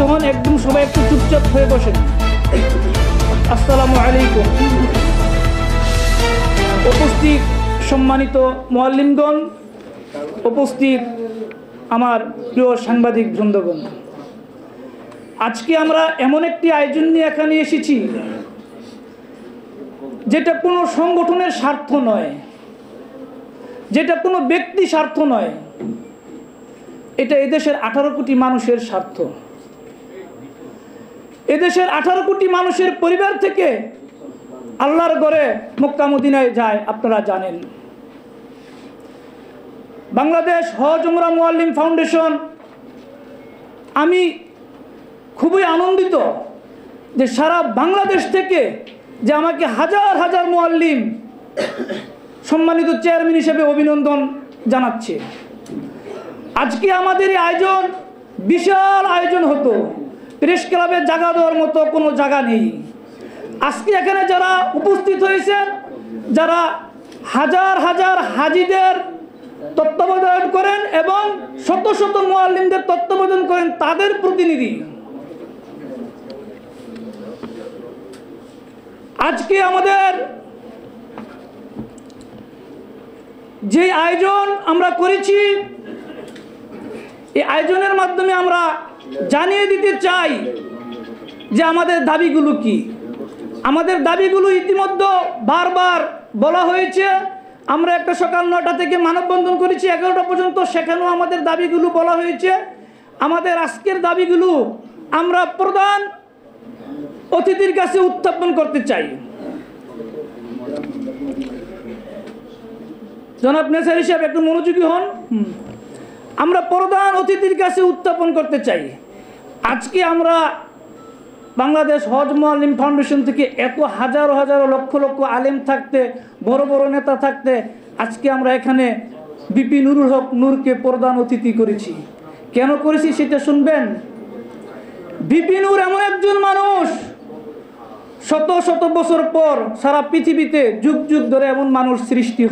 হন, একদম সবাই একটু চুপচাপ হয়ে বসেন। আসসালামু আলাইকুম। উপস্থিত সম্মানিত মুআল্লিমগণ, উপস্থিত আমার প্রিয় সাংবাদিক বৃন্দগণ, আজকে আমরা এমন একটি আয়োজন নিয়ে এখানে এসেছি যেটা কোনো সংগঠনের স্বার্থ নয়, যেটা কোনো ব্যক্তি স্বার্থ নয়, এটা এদেশের 18 কোটি মানুষের স্বার্থ। এদেশের 18 কোটি মানুষের পরিবার থেকে আল্লাহর ঘরে মক্কা মদিনায় যায়, আপনারা জানেন। বাংলাদেশ হজ উমরা মুআল্লিম ফাউন্ডেশন, আমি খুবই আনন্দিত যে সারা বাংলাদেশ থেকে যে আমাকে হাজার হাজার মুআল্লিম সম্মানিত চেয়ারম্যান হিসেবে অভিনন্দন জানাচ্ছে। আজকে আমাদের এই আয়োজন বিশাল আয়োজন হতো, প্রেস ক্লাবের জায়গা দেওয়ার মতো কোনো জায়গা নেই। আজকে এখানে যারা উপস্থিত হয়েছেন, যারা হাজার হাজার হাজিদের তত্ত্বাবধান করেন এবং শত শত মুআল্লিমদের তত্ত্বাবধান করেন, তাদের প্রতিনিধি। আজকে আমাদের যে আয়োজন আমরা করেছি, এই আয়োজনের মাধ্যমে আমরা জানিয়ে দিতে চাই যে আমাদের দাবিগুলো কি। আমাদের দাবিগুলো ইতিমধ্যে বারবার বলা হয়েছে। আমরা একটা সকাল 9টা থেকে মানববন্ধন করেছি 11টা পর্যন্ত, সেখানেও আমাদের দাবিগুলো বলা হয়েছে। আমাদের আজকের দাবিগুলো আমরা প্রধান অতিথির কাছে উত্থাপন করতে চাই। জনাব নেসারি সাহেব একটু মনোযোগী হন। আমরা প্রধান অতিথির কাছে উত্থাপন করতে চাই। আজকে আমরা বাংলাদেশ হজ মুআল্লিম ফাউন্ডেশন থেকে এত হাজারো হাজারো লক্ষ লক্ষ আলেম থাকতে, বড় বড় নেতা থাকতে, আজকে আমরা এখানে বিপি নুরুল হক নূরকে প্রধান অতিথি করেছি। কেন করেছি সেটা শুনবেন। বিপি নূর এমন একজন মানুষ, শত শত বছর পর সারা পৃথিবীতে যুগ যুগ ধরে এমন মানুষ সৃষ্টি হয়।